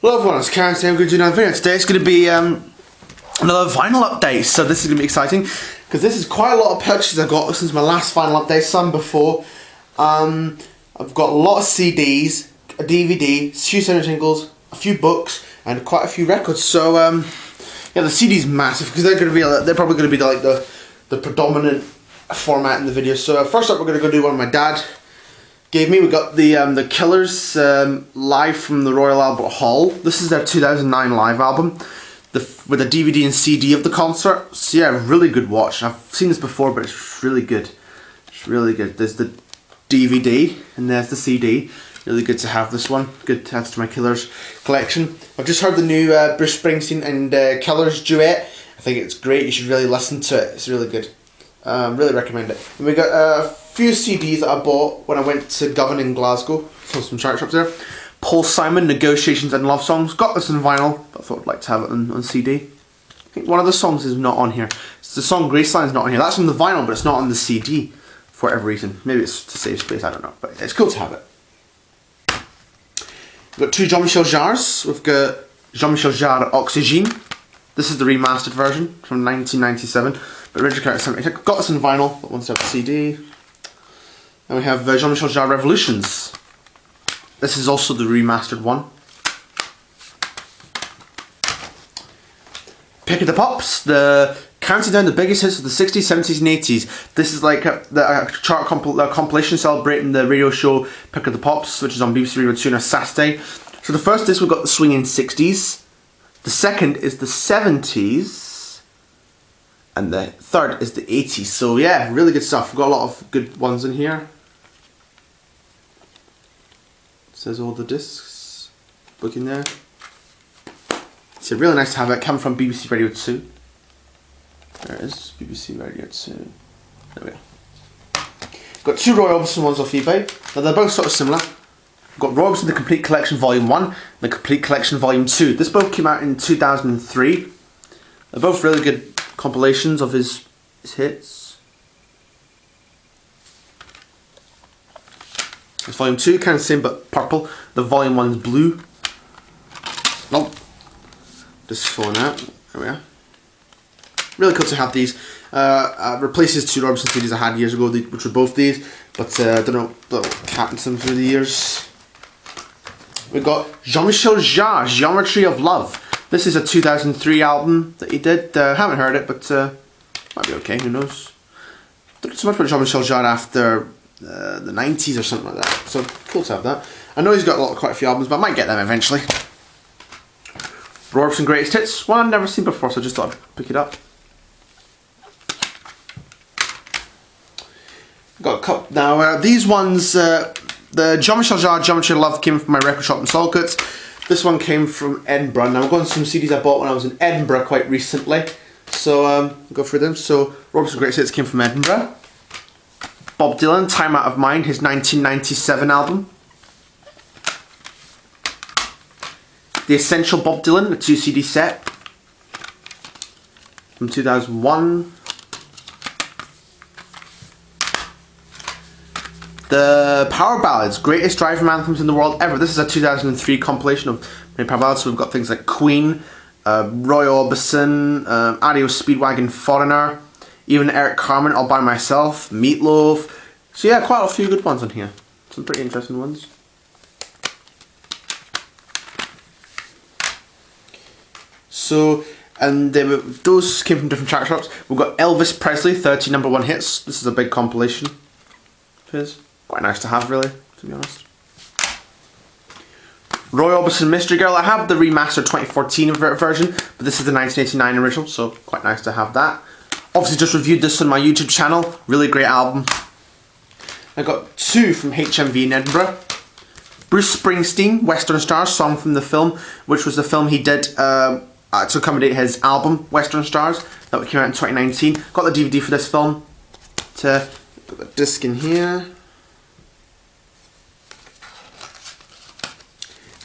Hello everyone, it's Karen saying I'm going to do another video. Today it's going to be another vinyl update, so this is going to be exciting because this is quite a lot of purchases I've got since my last vinyl update, some before. I've got a lot of CDs, a DVD, a few sound jingles, a few books, and quite a few records. So yeah, the CD's massive because they're probably going to be like the predominant format in the video. So first up, we're going to go do one my dad gave me. We got the Killers live from the Royal Albert Hall. This is their 2009 live album, with a DVD and CD of the concert. So yeah, really good watch. I've seen this before, but it's really good. It's really good. There's the DVD and there's the CD. Really good to have this one. Good to add to my Killers collection. I've just heard the new Bruce Springsteen and Killers duet. I think it's great. You should really listen to it. It's really good. Really recommend it. And we got a few CDs that I bought when I went to Govan in Glasgow. So some chart shops there. Paul Simon, Negotiations and Love Songs. Got this in vinyl, but I thought I'd like to have it on CD. I think one of the songs is not on here. It's the song Graceline's not on here. That's on the vinyl, but it's not on the CD for whatever reason. Maybe it's to save space, I don't know. But it's cool to have it. We've got two Jean-Michel Jarres. We've got Jean-Michel Jarre Oxygène. This is the remastered version from 1997. But originally out 70. Got this in vinyl, but once I have the CD. And we have Jean-Michel Jarre Revolutions. This is also the remastered one. Pick of the Pops, the counting down the biggest hits of the 60s, 70s and 80s. This is like a chart compilation celebrating the radio show Pick of the Pops, which is on BBC Radio 2 on a Saturday. So the first disc, we've got the swinging 60s. The second is the 70s. And the third is the 80s. So yeah, really good stuff. We've got a lot of good ones in here. It says all the discs. Book in there. It's really nice to have it. Coming from BBC Radio 2. There it is, BBC Radio 2. There we go. Got two Roy Orbison ones off eBay. Now they're both sort of similar. We've got Roy Orbison The Complete Collection Volume 1 and The Complete Collection Volume 2. This both came out in 2003. They're both really good compilations of his hits. It's Volume 2, kind of the same but purple. The Volume 1's blue. Nope. Just falling out. There we are. Really cool to have these. Replaces two Robinson CDs I had years ago, which were both these, but I don't know what happened to them through the years. We've got Jean-Michel Jarre, Geometry of Love. This is a 2003 album that he did. Haven't heard it, but might be okay, who knows. Don't know so much about Jean-Michel Jarre after the 90s or something like that, so cool to have that. I know he's got quite a few albums, but I might get them eventually. Roy Orbison Greatest Hits, one I've never seen before, so I just thought I'd pick it up. Got a couple now. These ones, the Jean-Michel Jarre Geometry of Love came from my record shop in Saltcoats. This one came from Edinburgh. Now I'm going to some CDs I bought when I was in Edinburgh quite recently. So I'll go through them. So Roy Orbison Greatest Hits came from Edinburgh. Bob Dylan, Time Out of Mind, his 1997 album. The Essential Bob Dylan, a 2 CD set from 2001. The Power Ballads, Greatest Driving Anthems in the World Ever. This is a 2003 compilation of many power ballads. So we've got things like Queen, Roy Orbison, Adios Speedwagon, Foreigner, even Eric Carmen, All By Myself, Meatloaf. So yeah, quite a few good ones on here. Some pretty interesting ones. So, and those came from different chart shops. We've got Elvis Presley, 30 #1 hits. This is a big compilation of his. Quite nice to have, really, to be honest. Roy Orbison Mystery Girl. I have the remastered 2014 version, but this is the 1989 original, so quite nice to have that. Obviously just reviewed this on my YouTube channel. Really great album. I got two from HMV in Edinburgh. Bruce Springsteen, Western Stars, song from the film, which was the film he did to accommodate his album, Western Stars, that came out in 2019. Got the DVD for this film. Got the disc in here.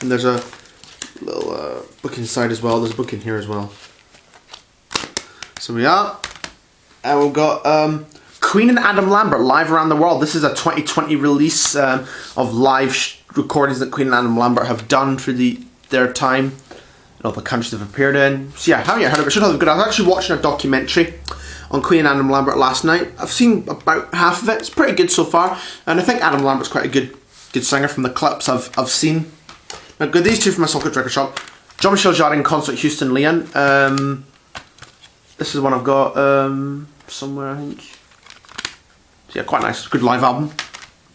And there's a little book inside as well. There's a book in here as well. So we are. And we've got Queen and Adam Lambert, Live Around the World. This is a 2020 release of live recordings that Queen and Adam Lambert have done for the their time and all the countries they've appeared in. So yeah, haven't yet heard of it. Should have good. I was actually watching a documentary on Queen and Adam Lambert last night. I've seen about half of it. It's pretty good so far, and I think Adam Lambert's quite a good singer from the clips I've seen. I've got these two from my Socket record shop. Jean-Michel Jarre in concert, Houston Leon. This is one I've got somewhere, I think. So yeah, quite nice. Good live album.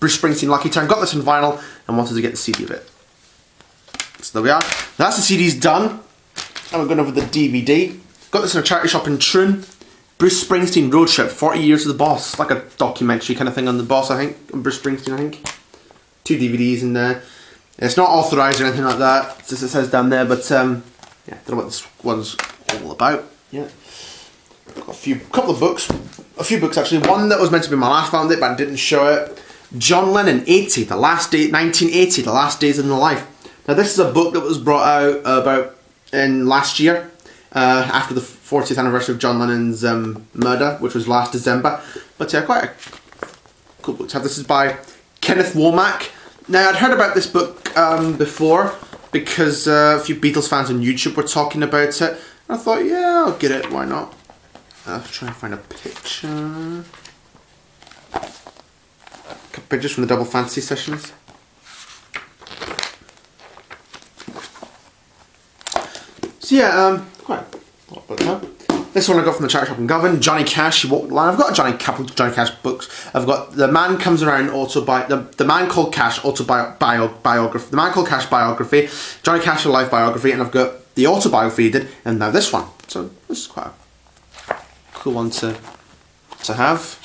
Bruce Springsteen, Lucky Town. Got this in vinyl and wanted to get the CD of it. So there we are. That's the CD's done. And we're going over the DVD. Got this in a charity shop in Troon. Bruce Springsteen Road Trip, 40 Years of the Boss. Like a documentary kind of thing on the boss, I think. On Bruce Springsteen, I think. 2 DVDs in there. It's not authorised or anything like that, as it says down there, but yeah, don't know what this one's all about. Yeah. Got a couple of books. A few books actually. One that was meant to be my last found it, but I didn't show it. John Lennon, 80, the last day, 1980, the last days in the life. Now this is a book that was brought out about in last year, after the 40th anniversary of John Lennon's murder, which was last December. But yeah, quite a cool book to have. This is by Kenneth Womack. Now I'd heard about this book before because a few Beatles fans on YouTube were talking about it. I thought, yeah, I'll get it. Why not? I'll try and find a picture. Pictures from the Double Fantasy sessions. So yeah, quite a lot about that. This one I got from the charity shop in Govan. Johnny Cash. I've got couple Johnny Cash books. I've got The Man Comes Around the Man Called Cash biography. The Man Called Cash biography. Johnny Cash a life biography, and I've got the autobiography he did, and now this one. So this is quite a cool one to have.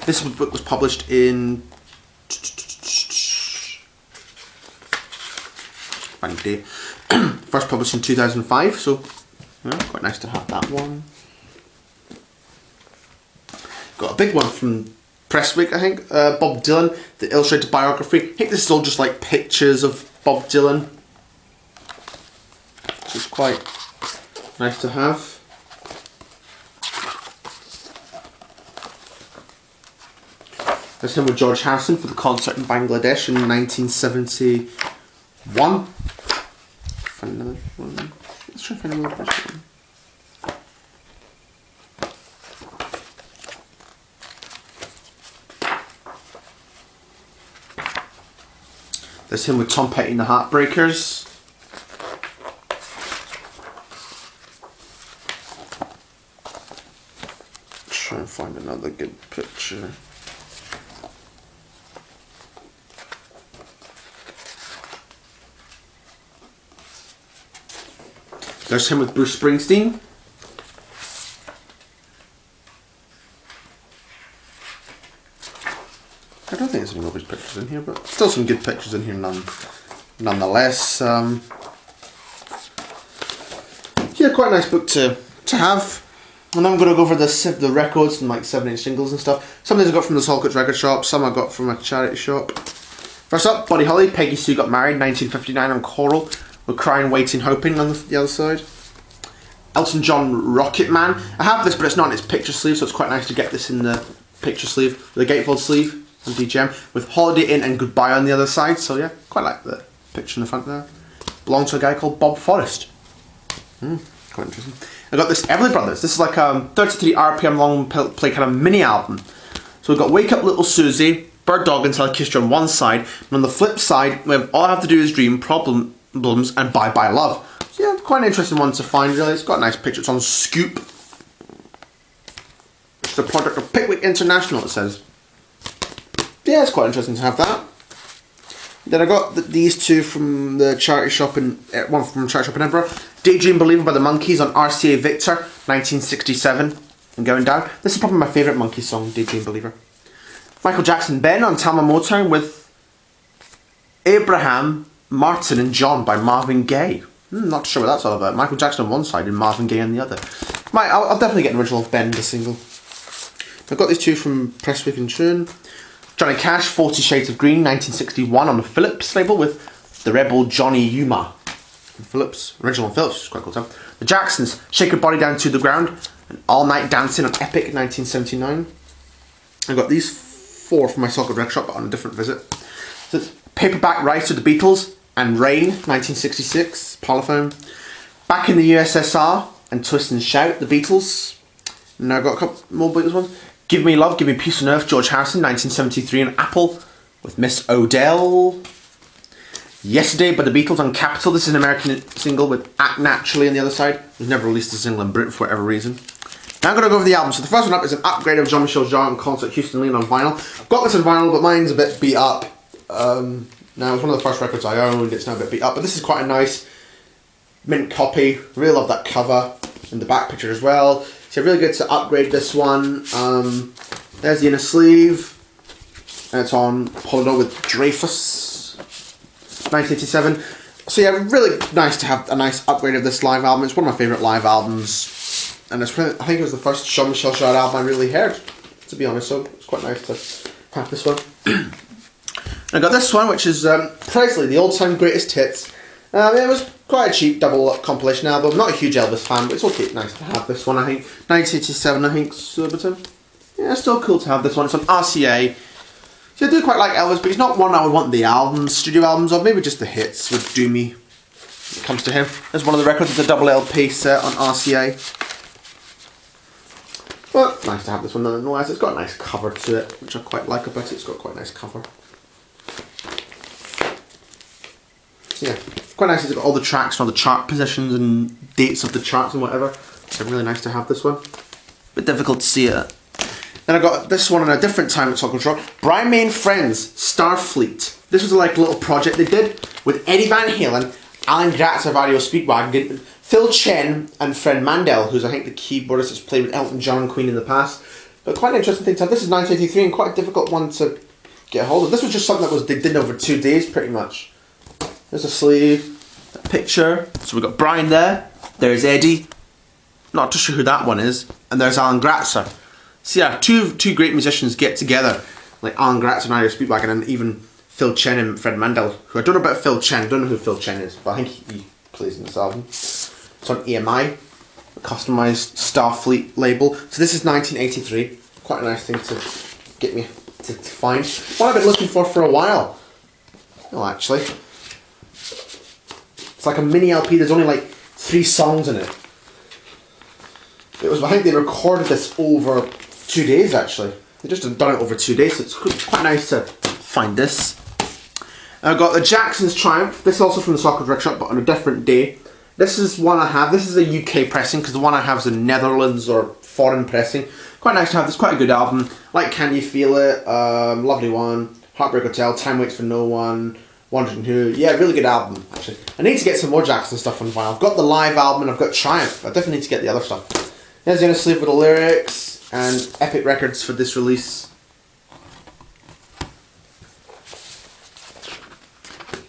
This book was published in first published in 2005, so yeah, quite nice to have that one. Got a big one from Pressweek, I think. Bob Dylan, the illustrated biography. I think this is all just like pictures of Bob Dylan, which is quite nice to have. There's him with George Harrison for the concert in Bangladesh in 1971. Find another one. Let's try and find another one. There's him with Tom Petty and the Heartbreakers. Try and find another good picture. There's him with Bruce Springsteen. I don't think there's any rubbish pictures in here, but still some good pictures in here nonetheless. Yeah, quite a nice book to have. And I'm going to go over the records and like 7-inch singles and stuff. Some of these I got from the Saltcoats record shop, some I got from a charity shop. First up, Buddy Holly, Peggy Sue Got Married, 1959 on Coral. We're Crying, Waiting, Hoping on the other side. Elton John, Rocket Man. I have this, but it's not in its picture sleeve, so it's quite nice to get this in the picture sleeve, the gatefold sleeve from DJM, with Holiday Inn and Goodbye on the other side. So yeah, quite like the picture in the front there. Belonged to a guy called Bob Forrest. Quite interesting. I got this Everly Brothers. This is like a 33 RPM long play kind of mini album. So we've got Wake Up Little Susie, Bird Dog Until I Kissed You on one side, and on the flip side, we have All I Have to Do Is Dream, Problems, and Bye Bye Love. So yeah, quite an interesting one to find really. It's got a nice picture. It's on Scoop. It's the product of Pickwick International, it says. Yeah, it's quite interesting to have that. Then I got these two from the charity shop one from charity shop in Edinburgh. Daydream Believer by the Monkees on RCA Victor, 1967, and going down. This is probably my favourite Monkees song, Daydream Believer. Michael Jackson Ben on Thelma Motown with Abraham, Martin and John by Marvin Gaye. Not sure what that's all about. Michael Jackson on one side and Marvin Gaye on the other. I'll definitely get an original of Ben, the single. I've got these two from Pressweek and Troon. Johnny Cash, 40 Shades of Green, 1961 on the Philips label with the rebel Johnny Yuma. Philips, original Philips, which is quite cool too. The Jacksons, Shake Your Body Down to the Ground and All Night Dancing on Epic, 1979. I've got these four from my Socket record shop, but on a different visit. So it's Paperback Rights of the Beatles and Rain, 1966, Polyphone. Back in the USSR and Twist and Shout, the Beatles. Now I've got a couple more Beatles ones. Give Me Love, Give Me Peace on Earth, George Harrison, 1973 on Apple with Miss O'Dell. Yesterday by the Beatles on Capitol. This is an American single with Act Naturally on the other side. It was never released as a single in Britain for whatever reason. Now I'm going to go over the album. So the first one up is an upgrade of Jean-Michel Jarre and Concert Houston Lean on vinyl. I've got this on vinyl, but mine's a bit beat up. Now it's one of the first records I owned. It's now a bit beat up, but this is quite a nice mint copy. Really love that cover and the back picture as well. So really good to upgrade this one. There's the inner sleeve, and it's on Polydor with Dreyfus, 1987. So yeah, really nice to have a nice upgrade of this live album. It's one of my favourite live albums, and I think it was the first Jean-Michel Jarre album I really heard, to be honest. So it's quite nice to have this one. I got this one, which is Presley, the all-time greatest hits. It was quite a cheap double compilation album. Not a huge Elvis fan, but it's okay, nice to have this one. I think 1987. I think so, but yeah, it's still cool to have this one. It's on RCA. So I do quite like Elvis, but he's not one I would want the albums, studio albums of. Maybe just the hits would do me when it comes to him. There's one of the records. It's a double LP set on RCA. But nice to have this one nonetheless. It's got a nice cover to it, which I quite like about it. It's got quite a nice cover. So yeah, quite nice. It's got all the tracks and all the chart positions and dates of the charts and whatever. So really nice to have this one. Bit difficult to see it. Then I got this one on a different time at Soccer Control. Brian May and Friends, Starfleet. This was a little project they did with Eddie Van Halen, Alan Gratz of Speedwagon, Phil Chen and Fred Mandel, who's I think the keyboardist that's played with Elton John and Queen in the past. But quite an interesting thing to have. This is 1983 and quite a difficult one to get a hold of. This was just something that they did over 2 days pretty much. There's a sleeve, a picture. So we've got Brian there. There's Eddie. Not too sure who that one is. And there's Alan Gratzer. So yeah, two great musicians get together, like Alan Gratzer and Speedwagon, and even Phil Chen and Fred Mandel, who I don't know about Phil Chen. I don't know who Phil Chen is, but I think he plays in this album. It's on EMI, a customised Starfleet label. So this is 1983. Quite a nice thing to get me to find. One I've been looking for a while. Oh, actually. It's like a mini LP. There's only like 3 songs in it. I think they recorded this over 2 days actually. They just have done it over 2 days, so it's quite nice to find this. I've got the Jackson's Triumph. This is also from the Soccer Direct Shop, but on a different day. This is one I have. This is a UK pressing, because the one I have is a Netherlands or foreign pressing. Quite nice to have. This quite a good album. Like Can You Feel It, Lovely One, Heartbreak Hotel, Time Waits for No One, Wondering Who. Yeah, really good album actually. I need to get some more Jackson stuff on vinyl. I've got the live album and I've got Triumph. I definitely need to get the other stuff. There's the inner sleeve with the lyrics and Epic Records for this release.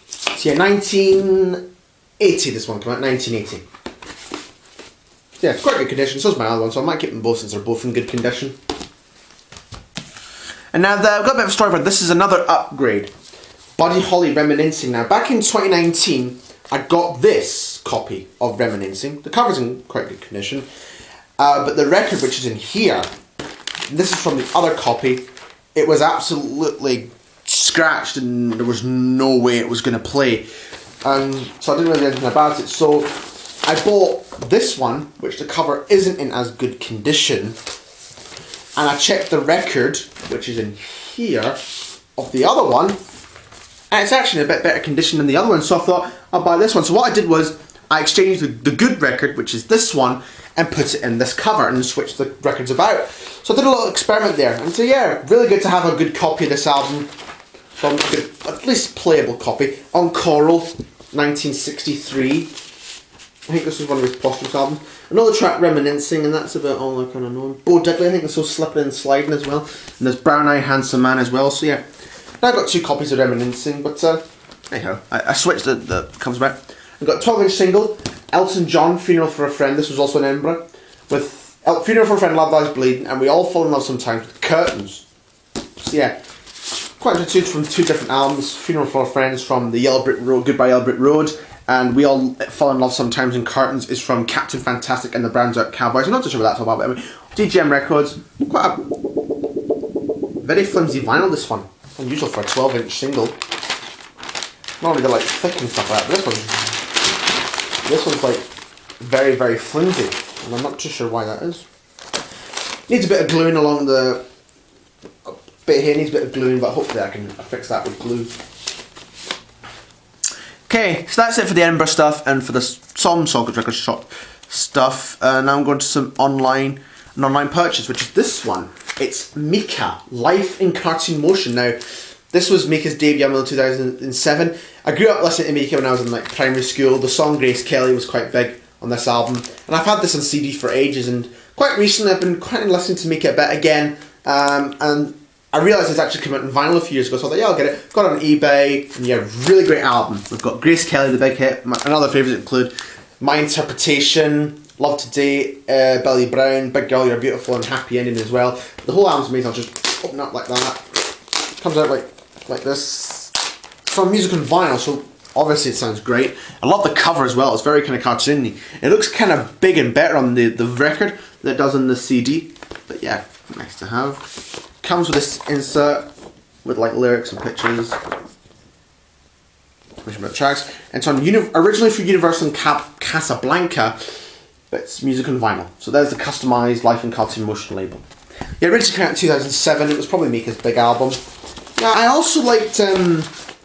So yeah, 1980 this one came out, 1980. So yeah, it's quite good condition, so is my other one, so I might keep them both since they're both in good condition. And now I've got a bit of a story about this. Is another upgrade. Buddy Holly Reminiscing. Now back in 2019, I got this copy of Reminiscing. The cover's in quite good condition. But the record which is in here, this is from the other copy, it was absolutely scratched and there was no way it was going to play. So I didn't really do anything about it. So I bought this one, which the cover isn't in as good condition. And I checked the record, which is in here, of the other one. And it's actually in a bit better condition than the other one. So I thought, I'll buy this one. So what I did was, I exchanged the good record, which is this one, and put it in this cover and switched the records about. So I did a little experiment there. And so yeah, really good to have a good copy of this album. From a good, at least playable copy. On Coral, 1963. I think this was one of his posthumous albums. Another track, Reminiscing, and that's about all I kind of know. Bo Diddley, I think, is so slipping and sliding as well. And there's Brown Eye Handsome Man as well. So yeah, now I've got 2 copies of Reminiscing, but anyhow, I switched the comes back. I've got a 12-inch single, Elton John, Funeral for a Friend. This was also in Edinburgh. With Funeral for a Friend, Love Lies Bleeding, and We All Fall in Love Sometimes with Curtains. So yeah, quite a 2 from 2 different albums. Funeral for a Friend is from the Yellow Brick Road, Goodbye Yellow Brick Road, and We All Fall in Love Sometimes in Curtains is from Captain Fantastic and the Browns Out Cowboys. I'm not too sure what that's all about, but I mean, DGM Records, quite a very flimsy vinyl, this one. Unusual for a 12-inch single. Normally they're like thick and stuff like that, but this one's like very, very flimsy, and I'm not too sure why that is. Needs a bit of gluing along the bit here, needs a bit of gluing, but hopefully I can fix that with glue. Okay, so that's it for the Edinburgh stuff and for the some Socket Record Shop stuff. Now I'm going to an online purchase, which is this one. It's Mika, Life in Cartoon Motion. Now, this was Mika's debut album in 2007. I grew up listening to Mika when I was in like primary school. The song Grace Kelly was quite big on this album, and I've had this on CD for ages. And quite recently, I've been quite listening to Mika a bit again, and I realised it's actually come out in vinyl a few years ago, so I thought, yeah, I'll get it. Got it on eBay, and yeah, really great album. We've got Grace Kelly, the big hit. And other favourites include My Interpretation, Love Today, Billy Brown, Big Girl You're Beautiful, and Happy Ending as well. The whole album's amazing. I'll just open it up like that. It comes out like this. It's on music and vinyl, so obviously it sounds great. I love the cover as well. It's very kind of cartoony. It looks kind of big and better on the record than it does on the CD. But yeah, nice to have. Comes with this insert with like lyrics and pictures. Tracks. And it's on originally for Universal and Casablanca, but it's music and vinyl. So there's the customised Life in Cartoon Motion label. Yeah, originally came out in 2007. It was probably Mika's big album. Yeah, I also liked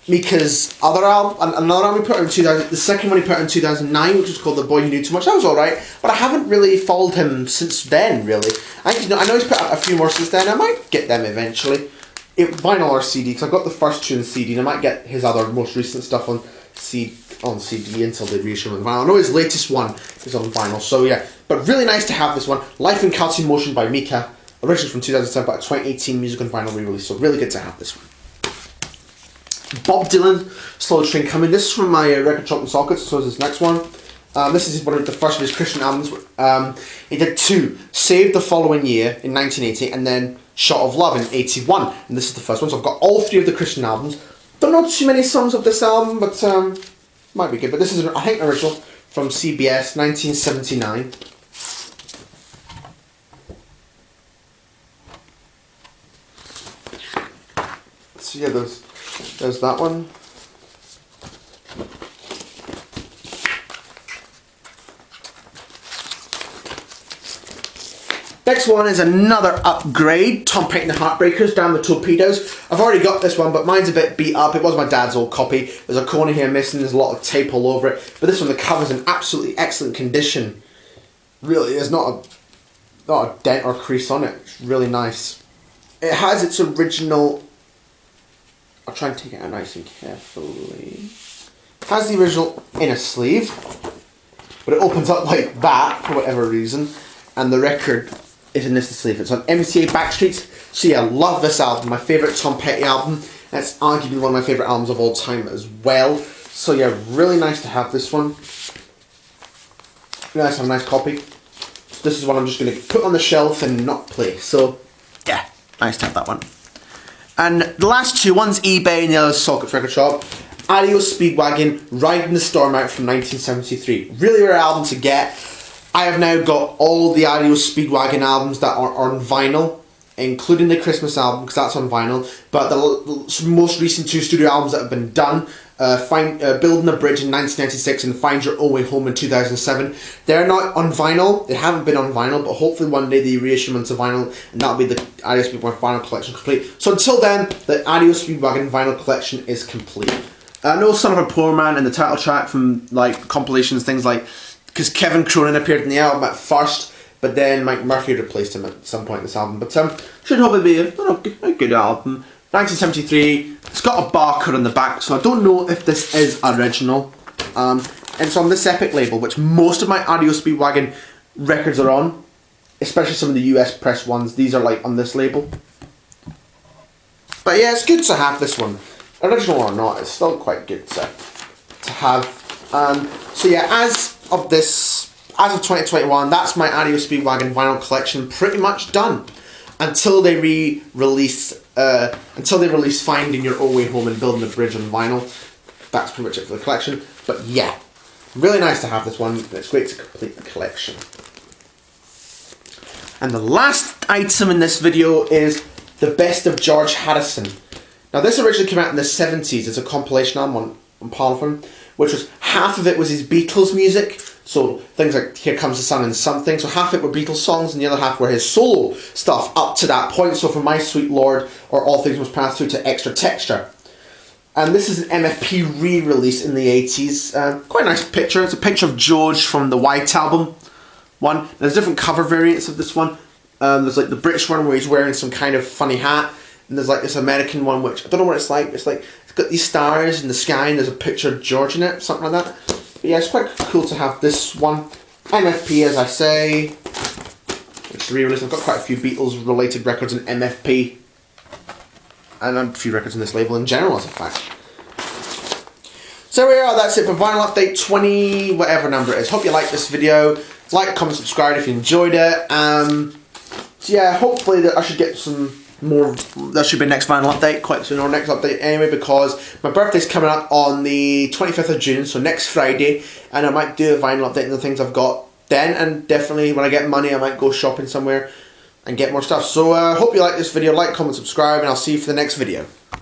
Mika's other album, another album he put out in 2000. The second one he put out in 2009, which was called The Boy Who Knew Too Much. That was alright, but I haven't really followed him since then. Really, I know he's put out a few more since then. I might get them eventually. Vinyl or CD, because I've got the first two in CD, and I might get his other most recent stuff on CD until they reissue on vinyl. I know his latest one is on vinyl, so yeah. But really nice to have this one. Life in Cartoon Motion by Mika, originally from 2007, but a 2018 music and vinyl re-release, so really good to have this one. Bob Dylan, Slow Train Coming. This is from my Record Shop and Sockets, so is this next one. This is one of the first of his Christian albums. He did two, Saved the following year in 1980, and then Shot of Love in 81, and this is the first one. So I've got all three of the Christian albums. Don't know too many songs of this album, but might be good. But this is, I think, original from CBS, 1979. So yeah, there's that one. Next one is another upgrade, Tom Petty and the Heartbreakers, Down the Torpedoes. I've already got this one, but mine's a bit beat up. It was my dad's old copy. There's a corner here missing, there's a lot of tape all over it. But this one, the cover's in absolutely excellent condition. Really, there's not a dent or crease on it. It's really nice. It has its original... I'll try and take it out nice and carefully. It has the original inner sleeve, but it opens up like that for whatever reason. And the record is in this sleeve. It's on MCA Backstreet. So yeah, I love this album. My favourite Tom Petty album. That's arguably one of my favourite albums of all time as well. So yeah, really nice to have this one. Really nice to have a nice copy. So this is one I'm just going to put on the shelf and not play. So yeah, nice to have that one. And the last two, one's eBay and the other's Sockets Record Shop. Adios Speedwagon, Riding the Storm Out from 1973. Really rare album to get. I have now got all the Adios Speedwagon albums that are on vinyl, including the Christmas album, because that's on vinyl. But the most recent two studio albums that have been done, Building a Bridge in 1996 and Find Your Own Way Home in 2007, they're not on vinyl. They haven't been on vinyl, but hopefully one day they reissue them into vinyl, and that'll be the Adios Speedwagon vinyl collection complete. So until then, the Adios Speedwagon vinyl collection is complete. No Son of a Poor Man and the title track from like compilations, things like... Because Kevin Cronin appeared in the album at first, but then Mike Murphy replaced him at some point in this album. But should hopefully be a good album. 1973. It's got a barcode on the back, so I don't know if this is original. And it's on this Epic label, which most of my Adios Speedwagon records are on, especially some of the US press ones. These are like on this label. But yeah, it's good to have this one, original or not. It's still quite good to have. So yeah, as of 2021, that's my Adios Speedwagon vinyl collection pretty much done. Until they release Finding Your Own Way Home and Building a Bridge on vinyl. That's pretty much it for the collection. But yeah, really nice to have this one. It's great to complete the collection. And the last item in this video is The Best of George Harrison. Now this originally came out in the 70s. It's a compilation album on on Parlophone, which was half of it was his Beatles music. So things like Here Comes the Sun and Something. So half of it were Beatles songs and the other half were his solo stuff up to that point. So from My Sweet Lord or All Things Must Pass Through to Extra Texture. And this is an MFP re-release in the 80s. Quite a nice picture. It's a picture of George from the White Album one. There's different cover variants of this one. There's like the British one where he's wearing some kind of funny hat. And there's like this American one which, I don't know what it's like. It's like, it's got these stars in the sky and there's a picture of George in it. Something like that. But yeah, it's quite cool to have this one. MFP, as I say. It's re-released. I've got quite a few Beatles related records in MFP. And a few records in this label in general, as a fact. So there we are, that's it for Vinyl Update 20, whatever number it is. Hope you liked this video. Like, comment, subscribe if you enjoyed it. So yeah, hopefully that I should get some more, that should be next Vinyl Update quite soon, or next update anyway, because my birthday's coming up on the 25th of June, so next Friday, and I might do a Vinyl Update on the things I've got then, and definitely when I get money I might go shopping somewhere and get more stuff. So hope you like this video, like, comment, subscribe, and I'll see you for the next video.